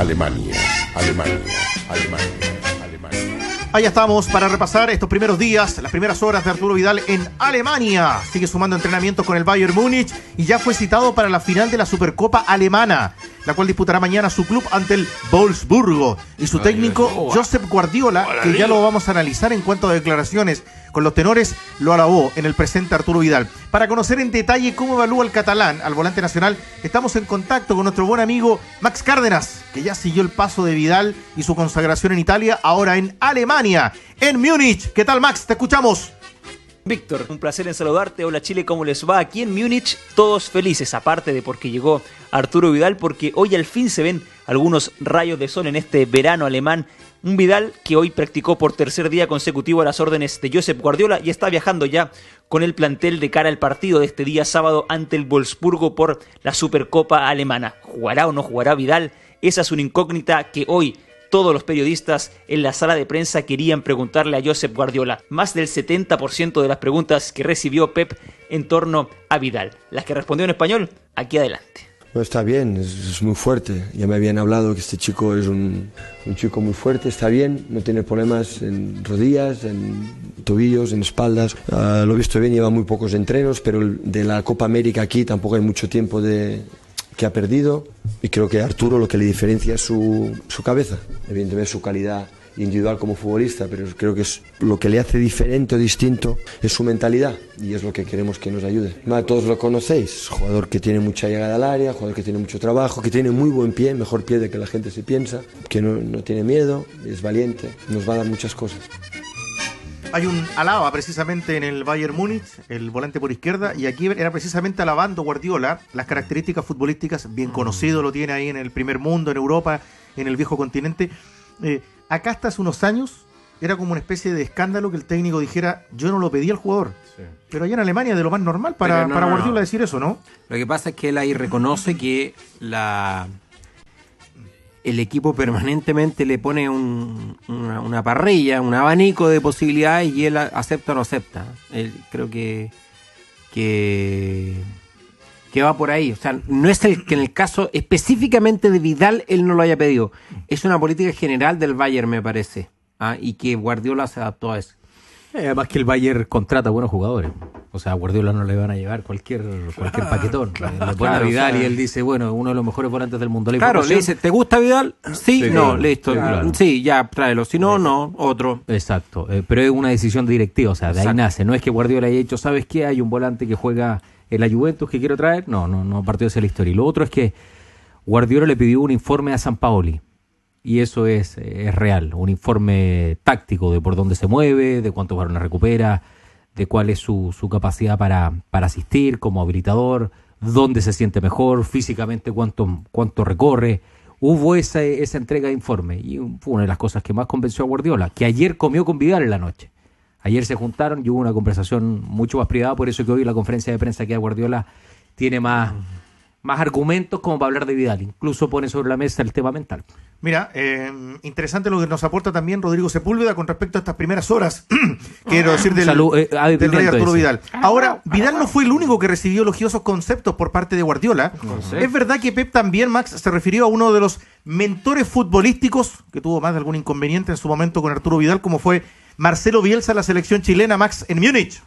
Alemania, Alemania, Alemania, Alemania. Allá estamos para repasar estos primeros días, las primeras horas de Arturo Vidal en Alemania. Sigue sumando entrenamientos con el Bayern Múnich y ya fue citado para la final de la Supercopa Alemana, la cual disputará mañana su club ante el Wolfsburgo. Y su técnico, Josep Guardiola, que ya lo vamos a analizar en cuanto a declaraciones con los tenores, lo alabó en el presente Arturo Vidal. Para conocer en detalle cómo evalúa el catalán al volante nacional, estamos en contacto con nuestro buen amigo Max Cárdenas, que ya siguió el paso de Vidal y su consagración en Italia, ahora en Alemania, en Múnich. ¿Qué tal, Max? Te escuchamos. Víctor, un placer en saludarte. Hola Chile, ¿cómo les va? Aquí en Múnich todos felices, aparte de porque llegó Arturo Vidal, porque hoy al fin se ven algunos rayos de sol en este verano alemán. Un Vidal que hoy practicó por tercer día consecutivo a las órdenes de Josep Guardiola y está viajando ya con el plantel de cara al partido de este día sábado ante el Wolfsburgo por la Supercopa Alemana. ¿Jugará o no jugará Vidal? Esa es una incógnita que hoy todos los periodistas en la sala de prensa querían preguntarle a Josep Guardiola. Más del 70% de las preguntas que recibió Pep en torno a Vidal. Las que respondió en español, aquí adelante. No, está bien, es muy fuerte. Ya me habían hablado que este chico es un chico muy fuerte, está bien, no tiene problemas en rodillas, en tobillos, en espaldas. Lo he visto bien, lleva muy pocos entrenos, pero de la Copa América aquí tampoco hay mucho tiempo que ha perdido. Y creo que a Arturo lo que le diferencia es su cabeza, evidentemente su calidad individual como futbolista, pero creo que es lo que le hace diferente o distinto es su mentalidad y es lo que queremos que nos ayude. Todos lo conocéis, jugador que tiene mucha llegada al área, jugador que tiene mucho trabajo, que tiene muy buen pie, mejor pie de que la gente se piensa, que no tiene miedo, es valiente, nos va a dar muchas cosas. Hay un alaba precisamente en el Bayern Múnich, el volante por izquierda, y aquí era precisamente alabando Guardiola las características futbolísticas, bien conocido lo tiene ahí en el primer mundo, en Europa, en el viejo continente. Acá hasta hace unos años era como una especie de escándalo que el técnico dijera, yo no lo pedí al jugador. Sí. Pero allá en Alemania es de lo más normal para Guardiola decir eso, ¿no? Lo que pasa es que él ahí reconoce que el equipo permanentemente le pone una parrilla, un abanico de posibilidades y él acepta o no acepta. Él creo que va por ahí. O sea, no es que en el caso específicamente de Vidal él no lo haya pedido. Es una política general del Bayern, me parece. Y que Guardiola se adaptó a eso. Además que el Bayern contrata buenos jugadores. O sea, a Guardiola no le van a llevar cualquier paquetón. Le pone a Vidal y él dice, bueno, uno de los mejores volantes del mundo. Claro, le dice, ¿te gusta Vidal? Sí, no, listo. Claro. Sí, ya, tráelo. Si no, no, otro. Exacto. Pero es una decisión directiva, o sea, de ahí nace. No es que Guardiola haya dicho, ¿sabes qué? Hay un volante que juega en la Juventus que quiero traer. No partió de esa la historia. Y lo otro es que Guardiola le pidió un informe a Sampaoli. Y eso es real, un informe táctico de por dónde se mueve, de cuántos balones recupera, de cuál es su capacidad para asistir como habilitador, dónde se siente mejor, físicamente cuánto recorre. Hubo esa entrega de informe y fue una de las cosas que más convenció a Guardiola, que ayer comió con Vidal en la noche. Ayer se juntaron y hubo una conversación mucho más privada, por eso que hoy la conferencia de prensa que da Guardiola tiene más argumentos como para hablar de Vidal. Incluso pone sobre la mesa el tema mental. Mira, interesante lo que nos aporta también Rodrigo Sepúlveda con respecto a estas primeras horas, quiero decir, del rey Arturo Vidal. Ahora, Vidal no fue el único que recibió elogiosos conceptos por parte de Guardiola. Es verdad que Pep también, Max, se refirió a uno de los mentores futbolísticos que tuvo más de algún inconveniente en su momento con Arturo Vidal, como fue Marcelo Bielsa, la selección chilena, Max, en Múnich.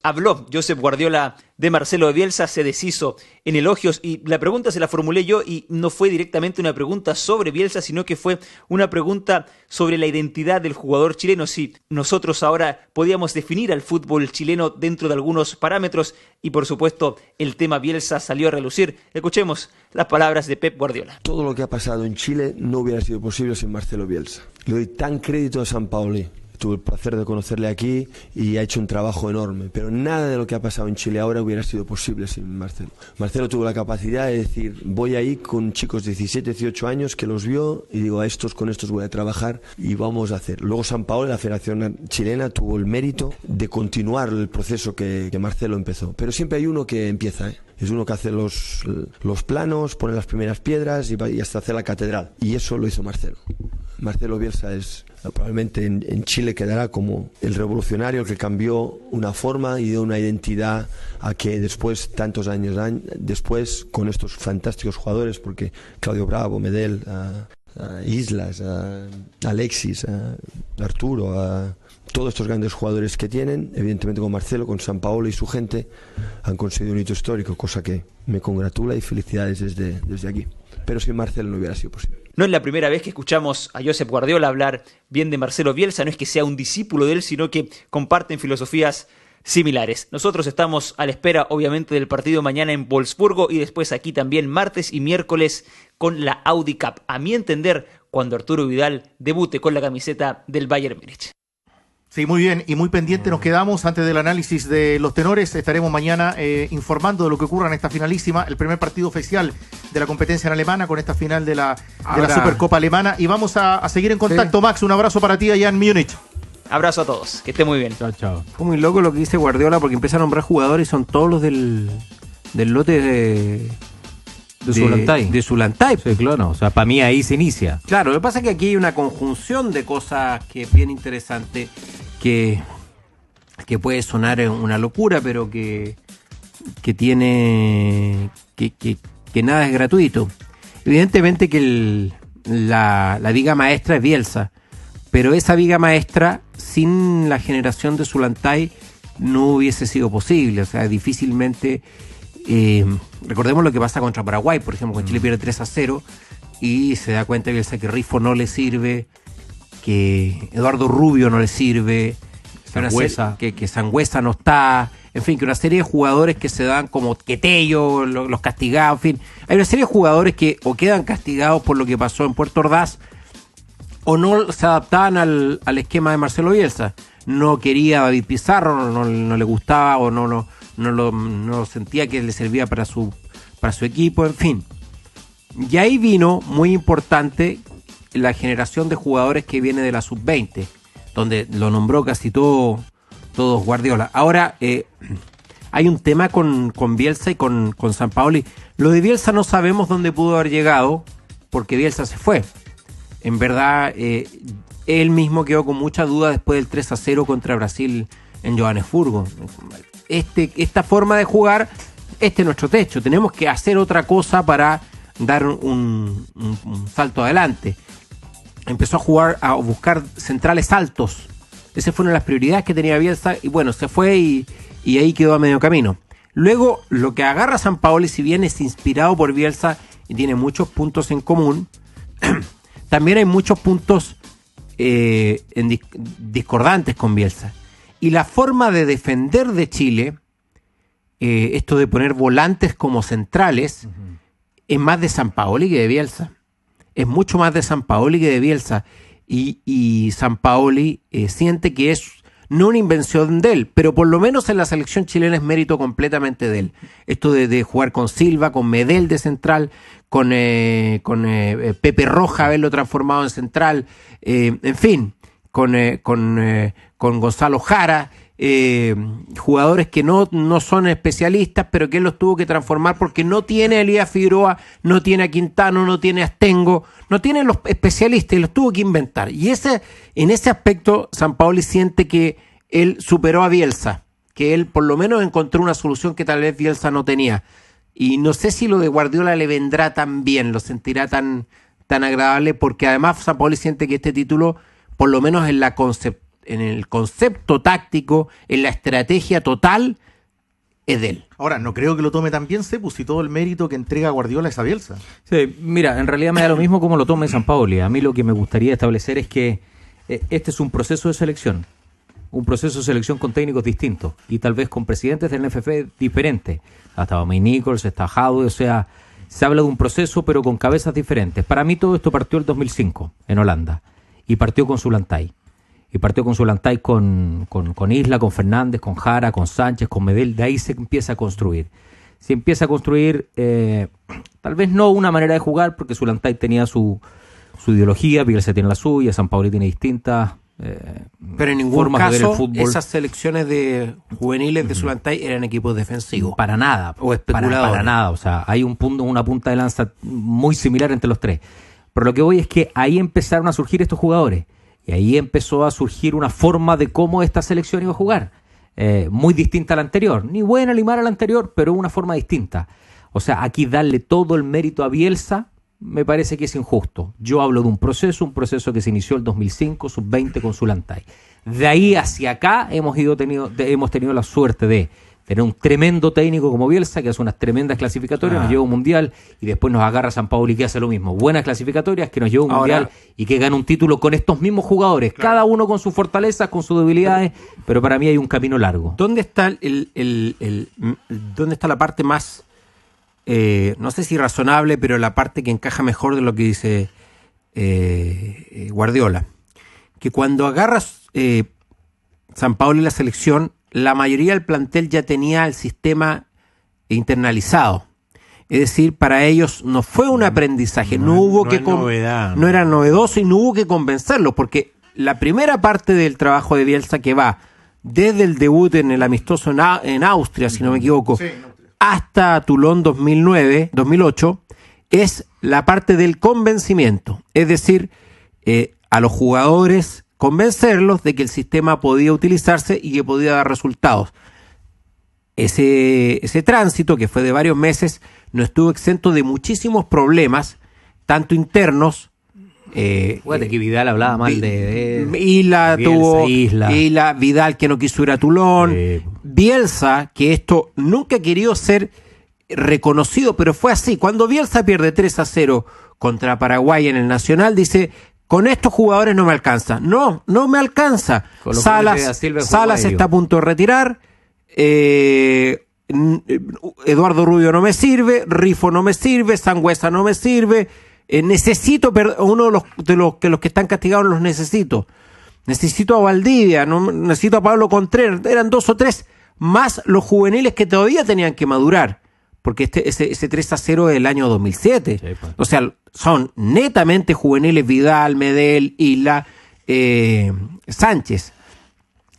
Habló Josep Guardiola de Marcelo Bielsa, se deshizo en elogios y la pregunta se la formulé yo y no fue directamente una pregunta sobre Bielsa, sino que fue una pregunta sobre la identidad del jugador chileno. Si nosotros ahora podíamos definir al fútbol chileno dentro de algunos parámetros y por supuesto el tema Bielsa salió a relucir. Escuchemos las palabras de Pep Guardiola. Todo lo que ha pasado en Chile no hubiera sido posible sin Marcelo Bielsa. Le doy tan crédito a Sampaoli. Tuve el placer de conocerle aquí y ha hecho un trabajo enorme, pero nada de lo que ha pasado en Chile ahora hubiera sido posible sin Marcelo. Marcelo tuvo la capacidad de decir, voy ahí con chicos de 17, 18 años que los vio y digo, con estos voy a trabajar y vamos a hacer. Luego Sampaoli, la Federación Chilena, tuvo el mérito de continuar el proceso que Marcelo empezó, pero siempre hay uno que empieza, Es uno que hace los planos, pone las primeras piedras y hasta hacer la catedral. Y eso lo hizo Marcelo. Marcelo Bielsa es probablemente en Chile quedará como el revolucionario que cambió una forma y dio una identidad a que después, tantos años después, con estos fantásticos jugadores, porque Claudio Bravo, Medel, Islas, Alexis, Arturo, todos estos grandes jugadores que tienen, evidentemente con Marcelo, con Sampaoli y su gente, han conseguido un hito histórico, cosa que me congratula y felicidades desde aquí. Pero sin Marcelo no hubiera sido posible. No es la primera vez que escuchamos a Josep Guardiola hablar bien de Marcelo Bielsa, no es que sea un discípulo de él, sino que comparten filosofías similares. Nosotros estamos a la espera, obviamente, del partido mañana en Wolfsburgo y después aquí también martes y miércoles con la Audi Cup. A mi entender, cuando Arturo Vidal debute con la camiseta del Bayern Múnich. Sí, muy bien, y muy pendiente nos quedamos antes del análisis de los tenores. Estaremos mañana informando de lo que ocurra en esta finalísima, el primer partido oficial de la competencia en alemana con esta final de la Supercopa Alemana. Y vamos a seguir en contacto, sí. Max, un abrazo para ti allá en Múnich. Abrazo a todos, que esté muy bien. Chao, chao. Fue muy loco lo que dice Guardiola porque empieza a nombrar jugadores y son todos los del lote de Zulantay. Sí, claro. O sea, para mí ahí se inicia. Claro, lo que pasa es que aquí hay una conjunción de cosas que es bien interesante, que puede sonar una locura, pero que tiene que nada es gratuito. Evidentemente que la viga maestra es Bielsa, pero esa viga maestra sin la generación de Zulantay no hubiese sido posible. O sea, difícilmente. Recordemos lo que pasa contra Paraguay, por ejemplo, con Chile pierde 3-0 y se da cuenta Bielsa que Rifo no le sirve, que Eduardo Rubio no le sirve, que Sangüesa no está, en fin, que una serie de jugadores que se dan como Quetello, los castigados, en fin, hay una serie de jugadores que o quedan castigados por lo que pasó en Puerto Ordaz o no se adaptaban al esquema de Marcelo Bielsa. No quería a David Pizarro, no le gustaba o no lo sentía que le servía para su equipo, en fin. Y ahí vino, muy importante, la generación de jugadores que viene de la sub-20, donde lo nombró casi todos Guardiola. Ahora, hay un tema con Bielsa y con Sampaoli. Lo de Bielsa no sabemos dónde pudo haber llegado, porque Bielsa se fue. En verdad, él mismo quedó con mucha duda después del 3-0 contra Brasil en Johannesburgo. Esta forma de jugar, es nuestro techo. Tenemos que hacer otra cosa para dar un salto adelante. Empezó a buscar centrales altos. Esa fue una de las prioridades que tenía Bielsa. Y bueno, se fue y ahí quedó a medio camino. Luego, lo que agarra Sampaoli, si bien es inspirado por Bielsa y tiene muchos puntos en común, también hay muchos puntos discordantes con Bielsa. Y la forma de defender de Chile, esto de poner volantes como centrales, es más de Sampaoli que de Bielsa. Es mucho más de Sampaoli que de Bielsa. Y Sampaoli siente que es no una invención de él, pero por lo menos en la selección chilena es mérito completamente de él. Esto de jugar con Silva, con Medel de central, con Pepe Roja, haberlo transformado en central, en fin, con Gonzalo Jara, jugadores que no son especialistas, pero que él los tuvo que transformar porque no tiene a Elías Figueroa, no tiene a Quintano, no tiene a Astengo, no tiene los especialistas y los tuvo que inventar. Y en ese aspecto Sampaoli siente que él superó a Bielsa, que él por lo menos encontró una solución que tal vez Bielsa no tenía. Y no sé si lo de Guardiola le vendrá tan bien, lo sentirá tan agradable, porque además Sampaoli siente que este título, por lo menos en el concepto táctico, en la estrategia total, es de él. Ahora, no creo que lo tome tan bien Cepus y todo el mérito que entrega Guardiola es a Bielsa. Sí, mira, en realidad me da lo mismo como lo tome Sampaoli. A mí lo que me gustaría establecer es que este es un proceso de selección. Un proceso de selección con técnicos distintos y tal vez con presidentes del NFF diferentes. Hasta May Nichols, está Jadwe, o sea, se habla de un proceso pero con cabezas diferentes. Para mí todo esto partió el 2005 en Holanda y partió con Zulantay. Y partió con Zulantay con Isla, con Fernández, con Jara, con Sánchez, con Medel. De ahí se empieza a construir. Se empieza a construir, tal vez no una manera de jugar, porque Zulantay tenía su ideología, Bielsa tiene la suya, Sampaoli tiene distintas pero en ningún formas caso de ver el fútbol. Esas selecciones de juveniles de Zulantay eran equipos defensivos. Para nada. O especuladores. Para nada. O sea, hay una punta de lanza muy similar entre los tres. Pero lo que voy es que ahí empezaron a surgir estos jugadores. Y ahí empezó a surgir una forma de cómo esta selección iba a jugar. Muy distinta a la anterior. Ni buena ni mala la anterior, pero una forma distinta. O sea, aquí darle todo el mérito a Bielsa me parece que es injusto. Yo hablo de un proceso que se inició el 2005, sub-20 con Zulantay. De ahí hacia acá hemos tenido la suerte de tener un tremendo técnico como Bielsa, que hace unas tremendas clasificatorias, nos lleva a un mundial, y después nos agarra San Paoli, que hace lo mismo. Buenas clasificatorias, que nos lleva a un mundial y que gana un título con estos mismos jugadores, cada uno con sus fortalezas, con sus debilidades, pero para mí hay un camino largo. ¿Dónde está dónde está la parte más, no sé si razonable, pero la parte que encaja mejor de lo que dice Guardiola? Que cuando agarras San Paoli la selección, la mayoría del plantel ya tenía el sistema internalizado. Es decir, para ellos no fue un aprendizaje, no era novedoso y no hubo que convencerlos, porque la primera parte del trabajo de Bielsa, que va desde el debut en el amistoso en Austria, si no me equivoco, hasta Toulon 2008, es la parte del convencimiento. Es decir, a los jugadores convencerlos de que el sistema podía utilizarse y que podía dar resultados. Ese tránsito, que fue de varios meses, no estuvo exento de muchísimos problemas, tanto internos. Fíjate que Vidal hablaba mal de Isla Bielsa, tuvo Isla. Vidal, que no quiso ir a Toulon, Bielsa, que esto nunca ha querido ser reconocido, pero fue así. Cuando Bielsa pierde 3-0 contra Paraguay en el Nacional, dice: con estos jugadores no me alcanza. No me alcanza. Salas está a punto de retirar. Eduardo Rubio no me sirve. Rifo no me sirve. Sangüesa no me sirve. Necesito uno de los que están castigados, los necesito. Necesito a Valdivia. Necesito a Pablo Contreras. Eran 2 o 3 más los juveniles que todavía tenían que madurar. Porque ese 3-0 es del año 2007. Sí, pues. O sea, son netamente juveniles: Vidal, Medel, Isla, Sánchez.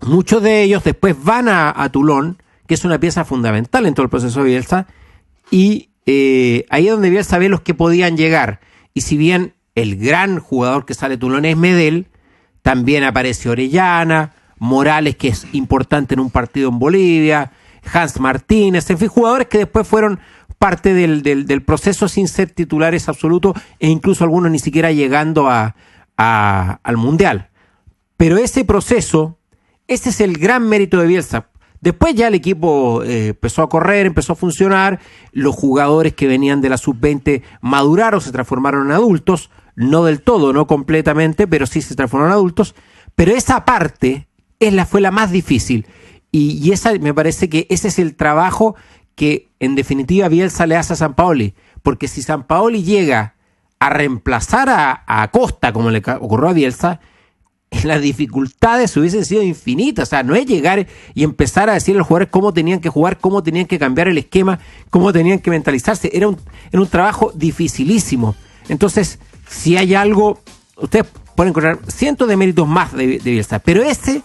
Muchos de ellos después van a Toulon, que es una pieza fundamental en todo el proceso de Bielsa, y ahí es donde Bielsa ve los que podían llegar. Y si bien el gran jugador que sale de Toulon es Medel, también aparece Orellana, Morales, que es importante en un partido en Bolivia, Hans Martínez, en fin, jugadores que después fueron parte del proceso sin ser titulares absolutos, e incluso algunos ni siquiera llegando al Mundial. Pero ese proceso, ese es el gran mérito de Bielsa. Después ya el equipo empezó a correr, empezó a funcionar, los jugadores que venían de la sub-20 maduraron, se transformaron en adultos, no del todo, no completamente, pero sí se transformaron en adultos. Pero esa parte fue la más difícil. Y esa, me parece que ese es el trabajo que en definitiva Bielsa le hace a San Paoli, porque si San Paoli llega a reemplazar a Costa, como le ocurrió a Bielsa, las dificultades hubiesen sido infinitas. O sea, no es llegar y empezar a decirle a los jugadores cómo tenían que jugar, cómo tenían que cambiar el esquema, cómo tenían que mentalizarse. Era un trabajo dificilísimo. Entonces, si hay algo, ustedes pueden encontrar cientos de méritos más de Bielsa, pero esa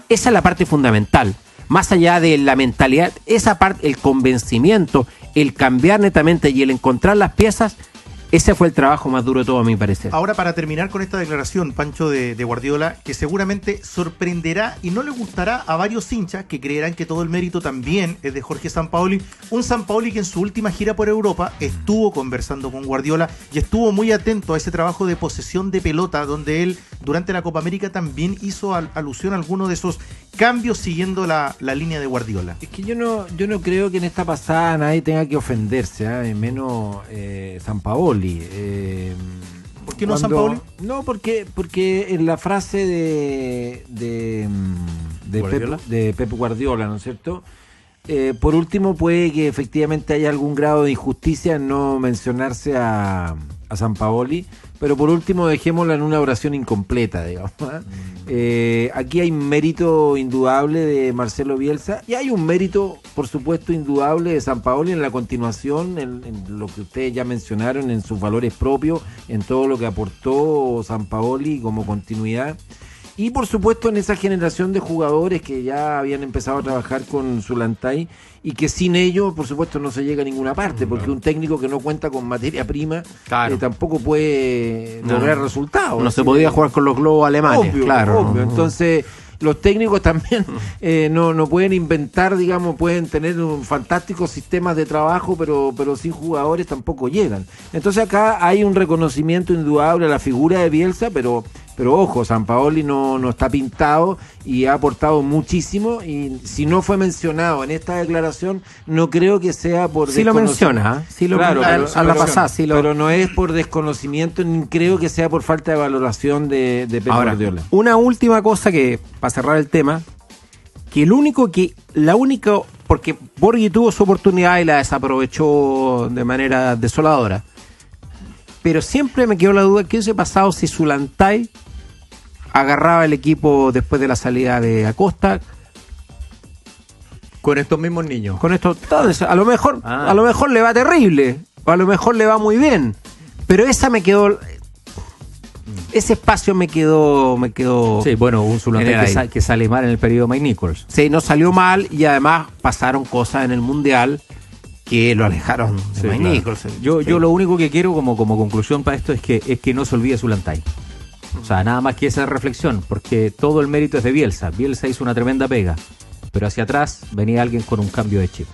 es la parte fundamental. Más allá de la mentalidad, esa parte, el convencimiento, el cambiar netamente y el encontrar las piezas, ese fue el trabajo más duro de todo, a mi parecer. Ahora, para terminar con esta declaración, Pancho, de Guardiola, que seguramente sorprenderá y no le gustará a varios hinchas que creerán que todo el mérito también es de Jorge Sampaoli. Un Sampaoli que en su última gira por Europa estuvo conversando con Guardiola y estuvo muy atento a ese trabajo de posesión de pelota, donde él durante la Copa América también hizo alusión a alguno de esos cambios siguiendo la línea de Guardiola. Es que yo no creo que en esta pasada nadie tenga que ofenderse, menos Sampaoli. ¿Por qué no Sampaoli? No, porque en la frase de Pep Guardiola, ¿no es cierto? Por último, puede que efectivamente haya algún grado de injusticia en no mencionarse a Sampaoli, pero por último dejémoslo en una oración incompleta, digamos. Aquí hay un mérito indudable de Marcelo Bielsa y hay un mérito, por supuesto, indudable de Sampaoli en la continuación, en lo que ustedes ya mencionaron, en sus valores propios, en todo lo que aportó Sampaoli como continuidad. Y por supuesto en esa generación de jugadores que ya habían empezado a trabajar con Zulantay y que sin ellos, por supuesto, no se llega a ninguna parte, porque un técnico que no cuenta con materia prima tampoco puede lograr resultados. No se podía jugar con los globos alemanes, obvio. Entonces, los técnicos también no pueden inventar, digamos, pueden tener un fantástico sistemas de trabajo, pero sin jugadores tampoco llegan. Entonces acá hay un reconocimiento indudable a la figura de Bielsa, pero ojo, Sampaoli no está pintado y ha aportado muchísimo, y si no fue mencionado en esta declaración, no creo que sea por sí lo menciona, sí lo pero no es por desconocimiento, ni creo que sea por falta de valoración de Pep Guardiola. Una última cosa que, para cerrar el tema, que porque Borghi tuvo su oportunidad y la desaprovechó de manera desoladora, pero siempre me quedó la duda qué hubiese pasado si Zulantay agarraba el equipo después de la salida de Acosta con estos mismos niños. Con esto, a lo mejor le va terrible, o a lo mejor le va muy bien, pero ese espacio me quedó. Sí, bueno, un Zulantay que sale mal en el periodo Mike Nichols. Sí, no salió mal, y además pasaron cosas en el Mundial que lo alejaron de Mike Nichols. Yo lo único que quiero como conclusión para esto es que no se olvide Zulantay. O sea, nada más que esa reflexión, porque todo el mérito es de Bielsa. Bielsa hizo una tremenda pega, pero hacia atrás venía alguien con un cambio de chip.